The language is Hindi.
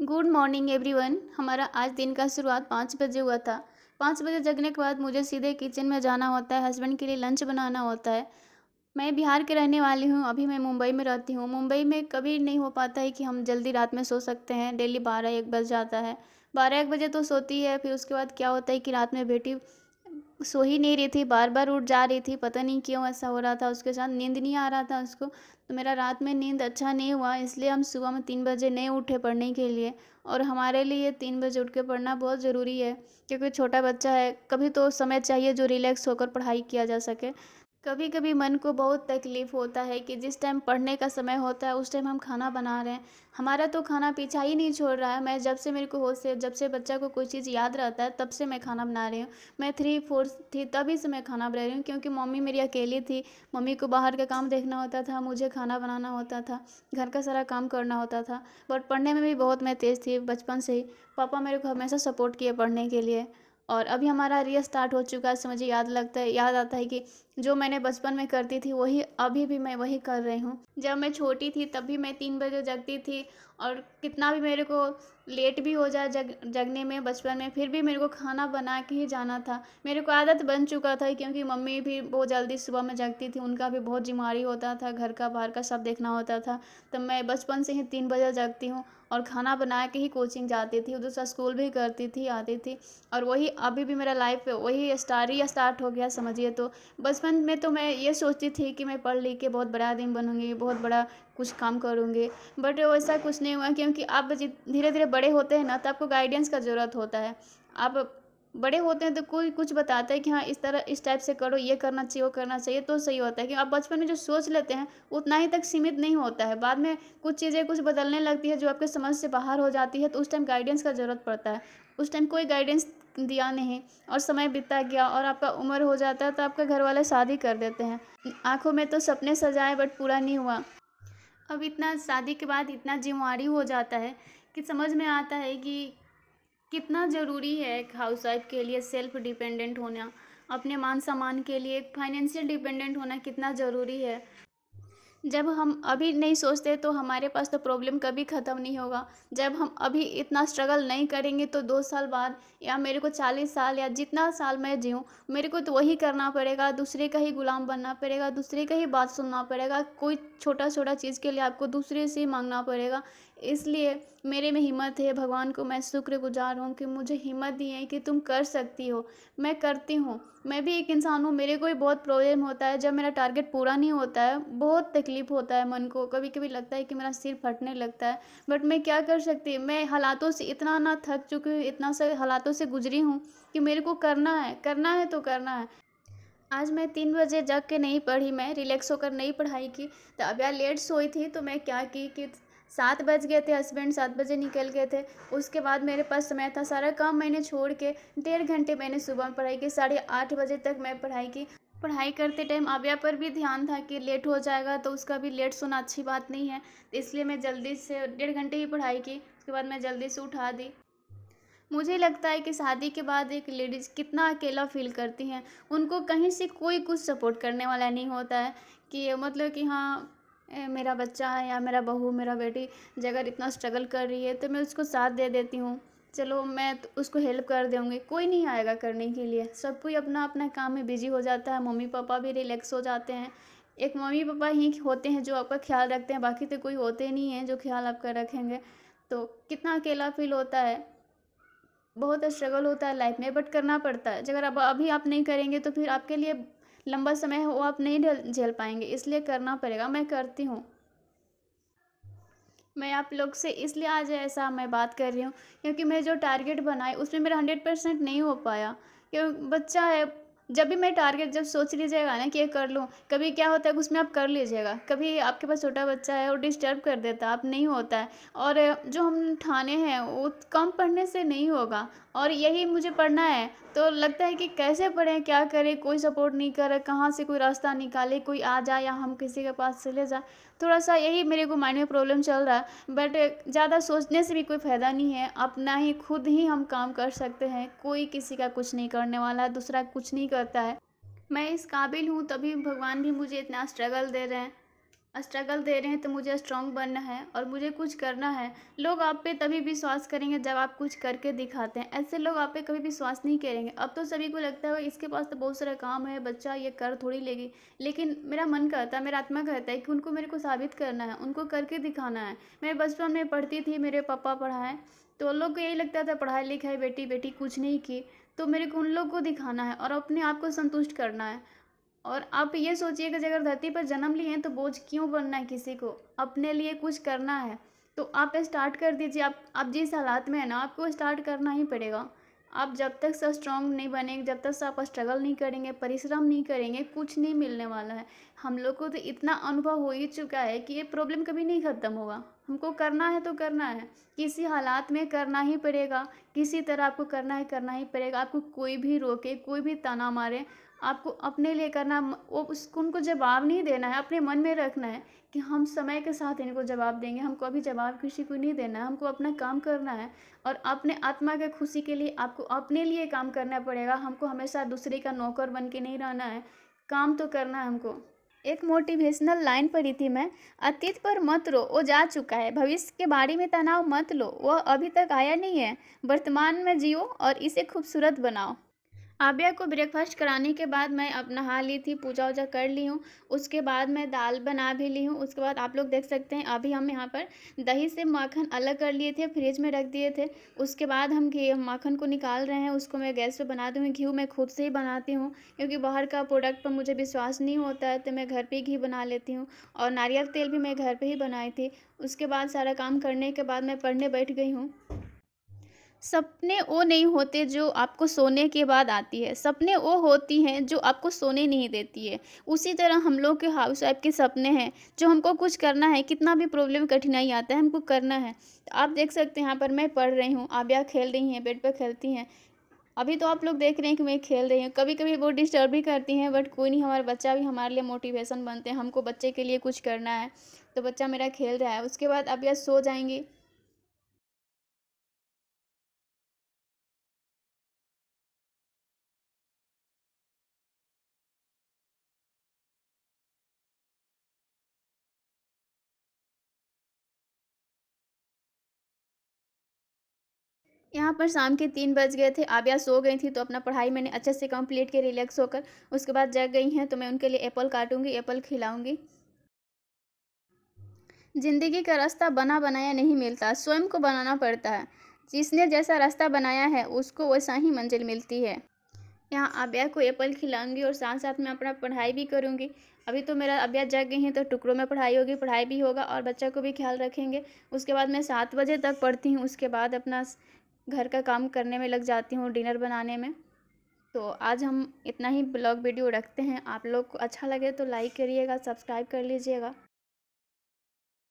Good morning everyone. हमारा आज दिन का शुरुआत 5 बजे हुआ था। 5 बजे जगने के बाद मुझे सीधे किचन में जाना होता है, हस्बैंड के लिए लंच बनाना होता है। मैं बिहार के रहने वाली हूँ, अभी मैं मुंबई में रहती हूँ। मुंबई में कभी नहीं हो पाता है कि हम जल्दी रात में सो सकते हैं, डेली 12-1 बज जाता है। 12-1 बजे तो सोती है, फिर उसके बाद क्या होता है कि रात में बेटी सो ही नहीं रही थी, बार-बार उठ जा रही थी, पता नहीं क्यों ऐसा हो रहा था उसके साथ, नींद नहीं आ रहा था उसको। तो मेरा रात में नींद अच्छा नहीं हुआ, इसलिए हम सुबह में 3 बजे नहीं उठे पढ़ने के लिए। और हमारे लिए 3 बजे उठ के पढ़ना बहुत ज़रूरी है, क्योंकि छोटा बच्चा है, कभी तो समय चाहिए जो रिलैक्स होकर पढ़ाई किया जा सके। कभी कभी मन को बहुत तकलीफ़ होता है कि जिस टाइम पढ़ने का समय होता है उस टाइम हम खाना बना रहे हैं। हमारा तो खाना पीछा ही नहीं छोड़ रहा है। मैं जब से मेरे को होश है, जब से बच्चा को कोई चीज़ याद रहता है तब से मैं खाना बना रही हूँ। मैं 3-4 थी तभी से मैं खाना बना रही हूँ, क्योंकि मम्मी मेरी अकेली थी। मम्मी को बाहर का काम देखना होता था, मुझे खाना बनाना होता था, घर का सारा काम करना होता था। बट पढ़ने में भी बहुत मैं तेज़ थी बचपन से ही। पापा मेरे को हमेशा सपोर्ट किए पढ़ने के लिए। और अभी हमारा रीस्टार्ट हो चुका है, सो मुझे याद आता है कि जो मैंने बचपन में करती थी वही अभी भी मैं वही कर रही हूँ। जब मैं छोटी थी तब भी मैं 3 बजे जगती थी, और कितना भी मेरे को लेट भी हो जाए जगने में बचपन में, फिर भी मेरे को खाना बना के ही जाना था। मेरे को आदत बन चुका था, क्योंकि मम्मी भी बहुत जल्दी सुबह में जगती थी, उनका भी बहुत ज़िम्मेदारी होता था, घर का बाहर का सब देखना होता था। तब मैं बचपन से ही 3 बजे जगती हूँ और खाना बना के ही कोचिंग जाती थी, उधर से स्कूल भी करती थी, आती थी। और वही अभी भी मेरा लाइफ वही स्टार्ट हो गया समझिए तो। बचपन में तो मैं ये सोचती थी कि मैं पढ़ लिख के बहुत बड़ा आदमी बनूँगी, बहुत बड़ा कुछ काम करूँगी। बट वैसा कुछ नहीं हुआ, क्योंकि आप धीरे धीरे बड़े होते हैं ना, तो आपको गाइडेंस का ज़रूरत होता है। आप बड़े होते हैं तो कोई कुछ बताता है कि हाँ इस तरह इस टाइप से करो, ये करना चाहिए, वो करना चाहिए, तो सही होता है। कि आप बचपन में जो सोच लेते हैं उतना ही तक सीमित नहीं होता है, बाद में कुछ चीज़ें कुछ बदलने लगती है जो आपके समझ से बाहर हो जाती है, तो उस टाइम गाइडेंस का ज़रूरत पड़ता है। उस टाइम कोई गाइडेंस दिया नहीं, और समय बीतता गया और आपका उम्र हो जाता है, तो आपके घर वाले शादी कर देते हैं। आंखों में तो सपने सजाए बट पूरा नहीं हुआ। अब इतना शादी के बाद इतना जिम्मेवारी हो जाता है कि समझ में आता है कि कितना ज़रूरी है एक हाउसवाइफ के लिए सेल्फ डिपेंडेंट होना, अपने मान सम्मान के लिए फाइनेंशियल डिपेंडेंट होना कितना ज़रूरी है। जब हम अभी नहीं सोचते तो हमारे पास तो प्रॉब्लम कभी ख़त्म नहीं होगा। जब हम अभी इतना स्ट्रगल नहीं करेंगे तो 2 साल बाद, या मेरे को 40 साल या जितना साल मैं जीऊँ, मेरे को तो वही करना पड़ेगा, दूसरे का ही गुलाम बनना पड़ेगा, दूसरे का ही बात सुनना पड़ेगा। कोई छोटा-छोटा चीज़ के लिए आपको दूसरे से ही माँगना पड़ेगा। इसलिए मेरे में हिम्मत है, भगवान को मैं शुक्रगुज़ार हूँ कि मुझे हिम्मत दी है कि तुम कर सकती हो। मैं करती हूँ। मैं भी एक इंसान हूँ, मेरे को भी बहुत प्रॉब्लम होता है, जब मेरा टारगेट पूरा नहीं होता है, बहुत तकलीफ़ होता है मन को, कभी-कभी लगता है कि मेरा सिर फटने लगता है। बट मैं क्या कर सकती हूँ, मैं हालातों से इतना ना थक चुकी हूँ, इतना से हालातों से गुज़री हूँ कि मेरे को करना है तो करना है। आज मैं 3 बजे जग के नहीं पढ़ी, मैं रिलैक्स होकर नहीं पढ़ाई की। तो अब यार लेट सोई थी तो मैं क्या की कि 7 बज गए थे, हस्बैंड 7 बजे निकल गए थे। उसके बाद मेरे पास समय था, सारा काम मैंने छोड़ के 1.5 घंटे मैंने सुबह में पढ़ाई की, 8:30 बजे तक मैं पढ़ाई की। पढ़ाई करते टाइम आव्या पर भी ध्यान था कि लेट हो जाएगा तो उसका भी लेट सोना अच्छी बात नहीं है। इसलिए मैं जल्दी से 1.5 घंटे ही पढ़ाई की, उसके बाद मैं जल्दी से उठा दी। मुझे लगता है कि शादी के बाद एक लेडीज़ कितना अकेला फ़ील करती हैं। उनको कहीं से कोई कुछ सपोर्ट करने वाला नहीं होता है, कि मतलब कि हाँ मेरा बच्चा है या मेरा बहू, मेरा बेटी ज अगर इतना स्ट्रगल कर रही है तो मैं उसको साथ दे देती हूँ। चलो मैं तो उसको हेल्प कर दूँगी, कोई नहीं आएगा करने के लिए। सब कोई अपना-अपना काम में बिज़ी हो जाता है, मम्मी-पापा भी रिलैक्स हो जाते हैं। एक मम्मी-पापा ही होते हैं जो आपका ख़्याल रखते हैं, बाकी तो कोई होते नहीं हैं जो ख़्याल आपका रखेंगे। तो कितना अकेला फ़ील होता है। बहुत स्ट्रगल होता है लाइफ में, बट करना पड़ता है। अगर अब अभी आप नहीं करेंगे तो फिर आपके लिए लंबा समय है वो आप नहीं झेल पाएंगे, इसलिए करना पड़ेगा। मैं करती हूँ। मैं आप लोग से इसलिए आज ऐसा मैं बात कर रही हूँ, क्योंकि मैं जो टारगेट बनाई उसमें मेरा 100% नहीं हो पाया। क्यों, बच्चा है। जब भी मैं टारगेट जब सोच लीजिएगा ना कि ये कर लूँ, कभी क्या होता है कि उसमें आप कर लीजिएगा, कभी आपके पास छोटा बच्चा है वो डिस्टर्ब कर देता है, आप नहीं होता है। और जो हम ठाने हैं वो कम पढ़ने से नहीं होगा, और यही मुझे पढ़ना है। तो लगता है कि कैसे पढ़ें, क्या करें, कोई सपोर्ट नहीं करे, कहाँ से कोई रास्ता निकाले, कोई आ जाए या हम किसी के पास चले जाए। थोड़ा-सा यही मेरे को माइंड में प्रॉब्लम चल रहा है। बट ज़्यादा सोचने से भी कोई फ़ायदा नहीं है, अपना ही खुद ही हम काम कर सकते हैं, कोई किसी का कुछ नहीं करने वाला है, दूसरा कुछ नहीं करता है। मैं इस काबिल हूँ तभी भगवान भी मुझे इतना स्ट्रगल दे रहे हैं। स्ट्रगल दे रहे हैं तो मुझे स्ट्रॉन्ग बनना है और मुझे कुछ करना है। लोग आप पे तभी विश्वास करेंगे जब आप कुछ करके दिखाते हैं। ऐसे लोग आप पे कभी विश्वास नहीं करेंगे। अब तो सभी को लगता है इसके पास तो बहुत सारा काम है, बच्चा ये कर थोड़ी लेगी। लेकिन मेरा मन करता है, मेरा आत्मा कहता है कि उनको मेरे को साबित करना है, उनको करके दिखाना है। मैं बचपन में पढ़ती थी, मेरे पापा पढ़ाएँ, तो उन लोग को यही लगता था पढ़ाई लिखाई बेटी बेटी कुछ नहीं की। तो मेरे को उन लोग को दिखाना है और अपने आप को संतुष्ट करना है। और आप ये सोचिए कि अगर धरती पर जन्म लिए हैं तो बोझ क्यों बनना है किसी को, अपने लिए कुछ करना है। तो आप स्टार्ट कर दीजिए। आप जिस हालात में है ना, आपको स्टार्ट करना ही पड़ेगा। आप जब तक से स्ट्रांग नहीं बनेंगे, जब तक से आप स्ट्रगल नहीं करेंगे, परिश्रम नहीं करेंगे, कुछ नहीं मिलने वाला है। हम लोग को तो इतना अनुभव हो ही चुका है कि ये प्रॉब्लम कभी नहीं ख़त्म होगा। हमको करना है तो करना है, किसी हालात में करना ही पड़ेगा। किसी तरह आपको करना है, करना ही पड़ेगा। आपको कोई भी रोके, कोई भी ताना मारे, आपको अपने लिए करना। वो उसको उनको जवाब नहीं देना है, अपने मन में रखना है कि हम समय के साथ इनको जवाब देंगे। हमको अभी जवाब किसी को नहीं देना है, हमको अपना काम करना है। और अपने आत्मा के खुशी के लिए आपको अपने लिए काम करना पड़ेगा। हमको हमेशा दूसरे का नौकर बन के नहीं रहना है, काम तो करना है हमको। एक मोटिवेशनल लाइन पढ़ी थी मैं, अतीत पर मत रो, वो जा चुका है। भविष्य के बारे में तनाव मत लो, वह अभी तक आया नहीं है। वर्तमान में जियो और इसे खूबसूरत बनाओ। आबिया को ब्रेकफास्ट कराने के बाद मैं अब नहा ली थी, पूजा वूजा कर ली हूँ। उसके बाद मैं दाल बना भी ली हूँ। उसके बाद आप लोग देख सकते हैं अभी हम यहाँ पर दही से माखन अलग कर लिए थे, फ्रिज में रख दिए थे। उसके बाद हम घी माखन को निकाल रहे हैं, उसको मैं गैस पे बना दूँगी। घी मैं खुद से ही बनाती हूँ, क्योंकि बाहर का प्रोडक्ट पर मुझे विश्वास नहीं होता है, तो मैं घर पे ही घी बना लेती हूँ। और नारियल तेल भी मैं घर पे ही बनाई थी। उसके बाद सारा काम करने के बाद मैं पढ़ने बैठ गई हूँ। सपने वो नहीं होते जो आपको सोने के बाद आती है, सपने वो होती हैं जो आपको सोने नहीं देती है। उसी तरह हम लोग के हाउसवाइफ के सपने हैं, जो हमको कुछ करना है, कितना भी प्रॉब्लम कठिनाई आता है हमको करना है। तो आप देख सकते हैं यहाँ पर मैं पढ़ रही हूँ, आबिया खेल रही हैं, बेड पर खेलती हैं। अभी तो आप लोग देख रहे हैं कि मैं खेल रही हूँ, कभी कभी वो डिस्टर्ब भी करती हैं, बट कोई नहीं, हमारा बच्चा भी हमारे लिए मोटिवेशन बनते हैं। हमको बच्चे के लिए कुछ करना है, तो बच्चा मेरा खेल रहा है। उसके बाद आबिया सो जाएंगी। यहाँ पर शाम के 3 बज गए थे, आबिया सो गई थी, तो अपना पढ़ाई मैंने अच्छे से कंप्लीट की रिलैक्स होकर। उसके बाद जग गई हैं, तो मैं उनके लिए एप्पल काटूँगी, एप्पल खिलाऊँगी। ज़िंदगी का रास्ता बना बनाया नहीं मिलता, स्वयं को बनाना पड़ता है। जिसने जैसा रास्ता बनाया है, उसको वैसा ही मंजिल मिलती है। यहाँ आबिया को एप्पल खिलाऊँगी और साथ-साथ में अपना पढ़ाई भी करूँगी। अभी तो मेरा आबिया जग गई हैं, तो टुकड़ों में पढ़ाई होगी, पढ़ाई भी होगा और बच्चा को भी ख़्याल रखेंगे। उसके बाद मैं 7 बजे तक पढ़ती हूँ, उसके बाद अपना घर का काम करने में लग जाती हूँ, डिनर बनाने में। तो आज हम इतना ही ब्लॉग वीडियो रखते हैं। आप लोग को अच्छा लगे तो लाइक करिएगा, सब्सक्राइब कर लीजिएगा।